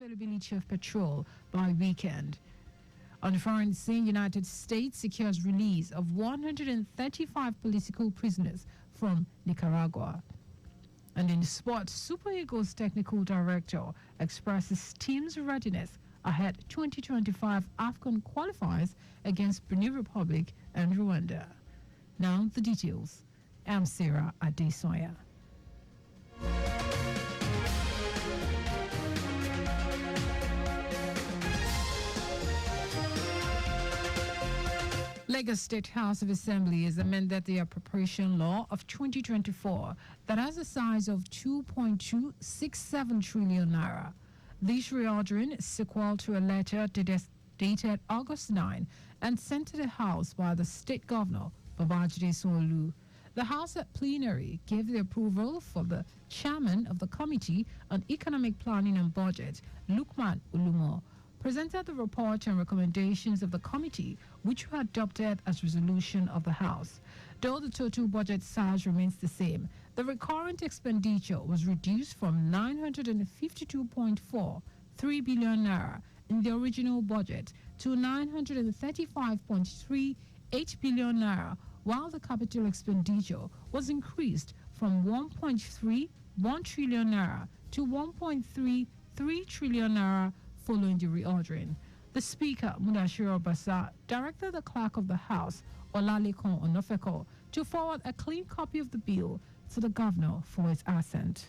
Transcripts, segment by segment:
availability of petrol by weekend. On the foreign scene, United States secures release of 135 political prisoners from Nicaragua. And in sports, Super Eagles technical director expresses team's readiness ahead 2025 AFCON qualifiers against Benin Republic and Rwanda. Now the details. I'm Sarah Adesanya. Lagos State House of Assembly has amended the appropriation law of 2024 that has a size of 2.267 trillion naira. This reordering is sequel to a letter dated August 9 and sent to the House by the State Governor, Babajide Sanwo-Olu. The House at plenary gave the approval for the chairman of the Committee on Economic Planning and Budget, Lukman Ulumo, presented the report and recommendations of the committee, which were adopted as resolution of the House. Though the total budget size remains the same, the recurrent expenditure was reduced from 952.43 billion naira in the original budget to 935.38 billion naira, while the capital expenditure was increased from 1.31 trillion naira to 1.33 trillion naira following the reordering. The Speaker, Mudashiru Obasa, directed the Clerk of the House, Olalekan Onofeko, to forward a clean copy of the bill to the Governor for its assent.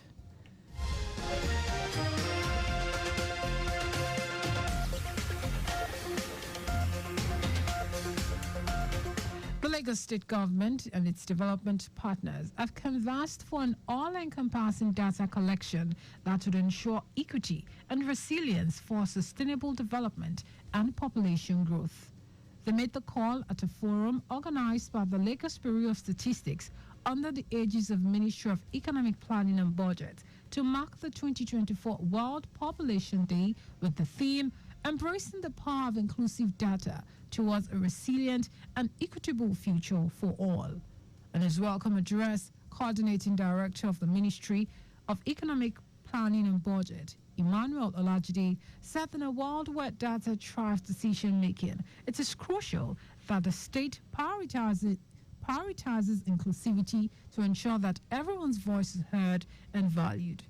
The Lagos State Government and its development partners have canvassed for an all-encompassing data collection that would ensure equity and resilience for sustainable development and population growth. They made the call at a forum organized by the Lagos Bureau of Statistics under the aegis of Ministry of Economic Planning and Budget to mark the 2024 World Population Day with the theme Embracing the Power of Inclusive Data Towards a Resilient and Equitable Future for All. In his welcome address, Coordinating Director of the Ministry of Economic Planning and Budget, Emmanuel Olajide, said in a world where data drives decision-making, it is crucial that the state prioritizes inclusivity to ensure that everyone's voice is heard and valued.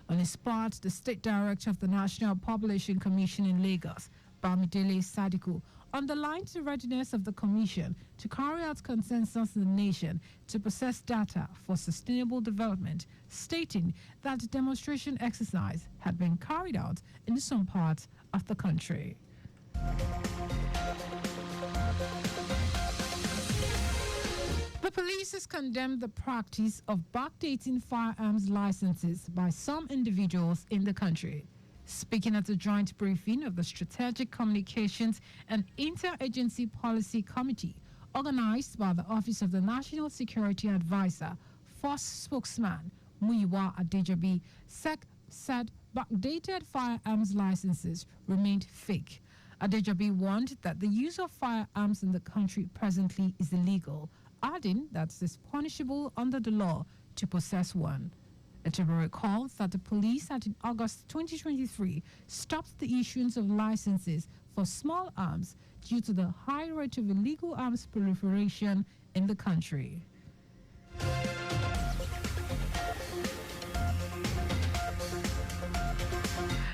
On his part, the State Director of the National Population Commission in Lagos, Bamidele Sadiku, underlined the readiness of the Commission to carry out consensus in the nation to process data for sustainable development, stating that the demonstration exercise had been carried out in some parts of the country. The police has condemned the practice of backdating firearms licenses by some individuals in the country. Speaking at a joint briefing of the Strategic Communications and Interagency Policy Committee, organized by the Office of the National Security Advisor, Force spokesman Muyiwa Adejobi said backdated firearms licenses remained fake. Adejobi warned that the use of firearms in the country presently is illegal, adding that it is punishable under the law to possess one. It will be recalled that the police had in August 2023 stopped the issuance of licenses for small arms due to the high rate of illegal arms proliferation in the country.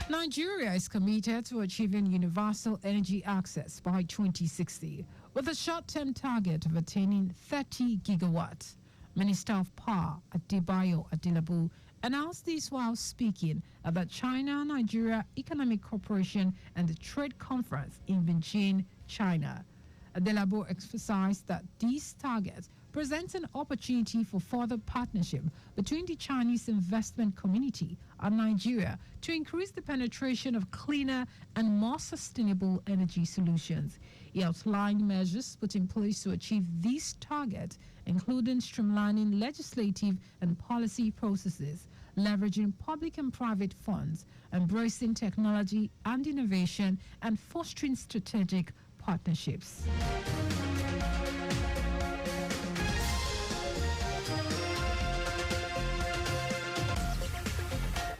Nigeria is committed to achieving universal energy access by 2060, with a short-term target of attaining 30 gigawatts. Minister of Power Adebayo Adelabu announced this while speaking at the China-Nigeria Economic Cooperation and the Trade Conference in Beijing, China. Adelabu emphasized that these targets present an opportunity for further partnership between the Chinese investment community and Nigeria to increase the penetration of cleaner and more sustainable energy solutions. He outlined measures put in place to achieve these targets, including streamlining legislative and policy processes, leveraging public and private funds, embracing technology and innovation, and fostering strategic partnerships.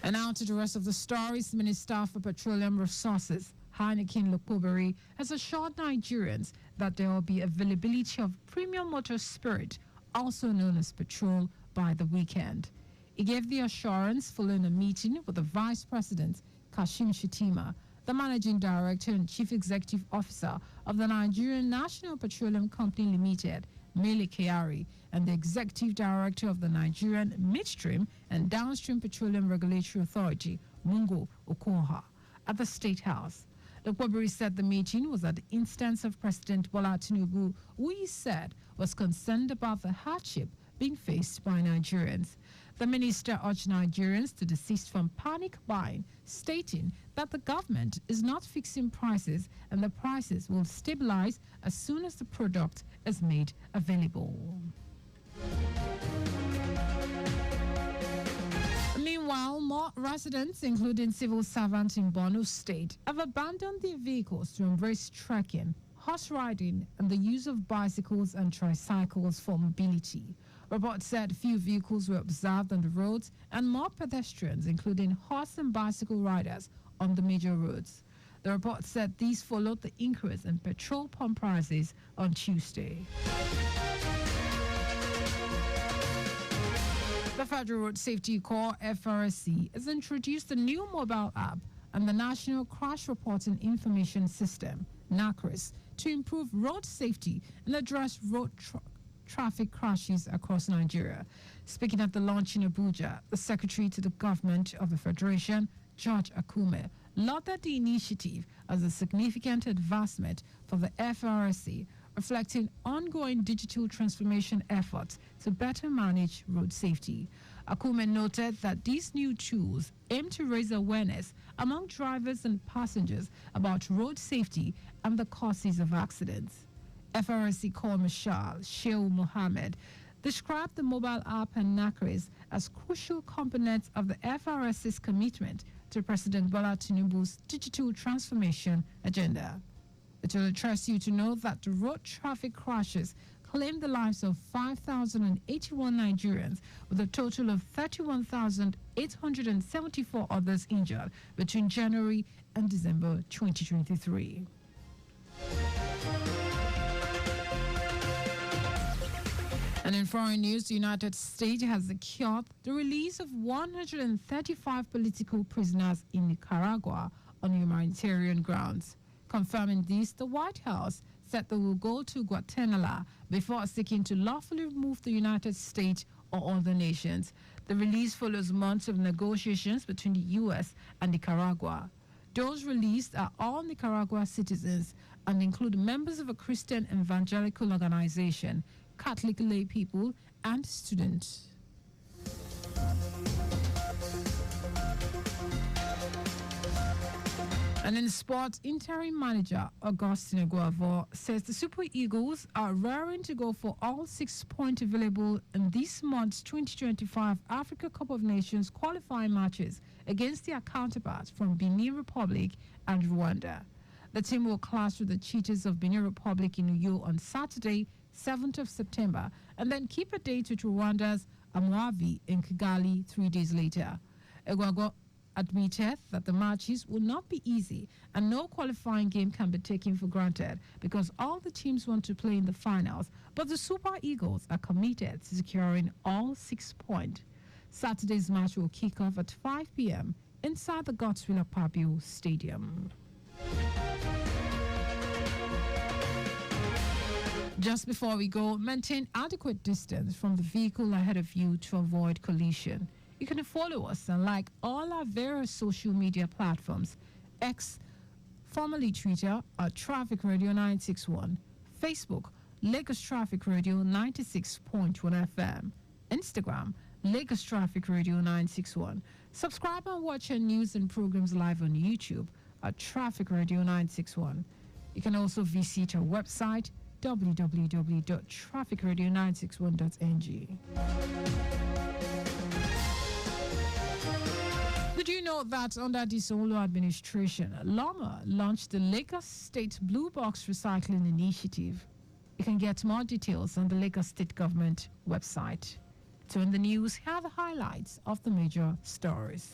And now to the rest of the stories. Minister for Petroleum Resources, Heineken Lokpobere, has assured Nigerians that there will be availability of premium motor spirit, also known as petrol, by the weekend. He gave the assurance following a meeting with the Vice President, Kashim Shettima, the Managing Director and Chief Executive Officer of the Nigerian National Petroleum Company Limited, Mele Kyari, and the Executive Director of the Nigerian Midstream and Downstream Petroleum Regulatory Authority, Mungo Okoha, at the State House. Lokpobere said the meeting was at the instance of President Bola Tinubu, who he said was concerned about the hardship being faced by Nigerians. The minister urged Nigerians to desist from panic buying, stating that the government is not fixing prices and the prices will stabilize as soon as the product is made available. Meanwhile, more residents, including civil servants in Borno State, have abandoned their vehicles to embrace trekking, horse riding, and the use of bicycles and tricycles for mobility. Reports said few vehicles were observed on the roads and more pedestrians, including horse and bicycle riders, on the major roads. The report said these followed the increase in petrol pump prices on Tuesday. The Federal Road Safety Corps, FRSC, has introduced a new mobile app and the National Crash Reporting Information System, NACRIS, to improve road safety and address road traffic crashes across Nigeria. Speaking at the launch in Abuja, the Secretary to the Government of the Federation, George Akume, lauded the initiative as a significant advancement for the FRSC, reflecting ongoing digital transformation efforts to better manage road safety. Akume noted that these new tools aim to raise awareness among drivers and passengers about road safety and the causes of accidents. FRSC Corps Marshal Shehu Mohammed described the mobile app and NACRIS as crucial components of the FRSC's commitment to President Bola Tinubu's digital transformation agenda. It will interest you to know that the road traffic crashes claimed the lives of 5,081 Nigerians, with a total of 31,874 others injured between January and December 2023. And in foreign news, the United States has secured the release of 135 political prisoners in Nicaragua on humanitarian grounds. Confirming this, the White House said they will go to Guatemala before seeking to lawfully remove the United States or other nations. The release follows months of negotiations between the U.S. and Nicaragua. Those released are all Nicaragua citizens and include members of a Christian evangelical organization, Catholic lay people, and students. And in sports, interim manager Augustine Guavo says the Super Eagles are raring to go for all 6 points available in this month's 2025 Africa Cup of Nations qualifying matches against their counterparts from Benin Republic and Rwanda. The team will clash with the Cheetahs of Benin Republic in Uyo on Saturday, 7th of September, and then keep a date with Rwanda's Amwavi in Kigali 3 days later. Egwago admitted that the matches will not be easy and no qualifying game can be taken for granted because all the teams want to play in the finals, but the Super Eagles are committed to securing all 6 points. Saturday's match will kick off at 5 p.m. inside the Godswill Akpabio Stadium. Just before we go, maintain adequate distance from the vehicle ahead of you to avoid collision. You can follow us and like all our various social media platforms: X, formerly Twitter, at Traffic Radio 961, Facebook, Lagos Traffic Radio 96.1 FM, Instagram, Lagos Traffic Radio 961. Subscribe and watch our news and programs live on YouTube at Traffic Radio 961. You can also visit our website, www.trafficradio961.ng. Did you know that under the Solo administration, Lama launched the Lagos State Blue Box Recycling Initiative? You can get more details on the Lagos State Government website. To end the news, here are the highlights of the major stories.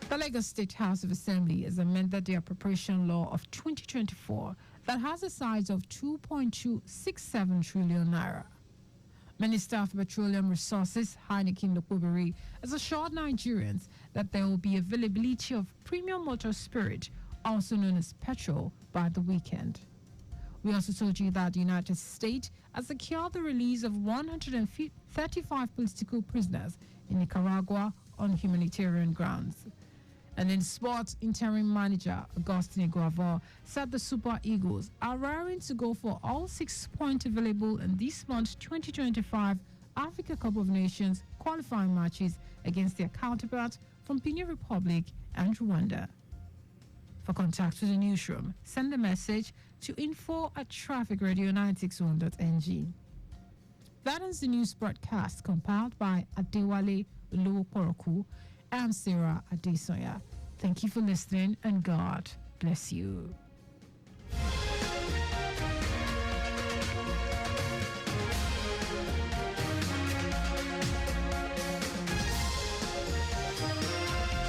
The Lagos State House of Assembly has amended the appropriation law of 2024 that has a size of 2.267 trillion naira. Minister of Petroleum Resources, Heineken Lokubiri, has assured Nigerians that there will be availability of premium motor spirit, also known as petrol, by the weekend. We also told you that the United States has secured the release of 135 political prisoners in Nicaragua on humanitarian grounds. And in sports, interim manager Augustine Iguavo said the Super Eagles are raring to go for all 6 points available in this month's 2025 Africa Cup of Nations qualifying matches against their counterparts from Benin Republic and Rwanda. For contact with the newsroom, send a message to info@trafficradio961.ng. That is the news broadcast compiled by Adewale Olowokoroku and Sarah Adesanya. Thank you for listening and God bless you.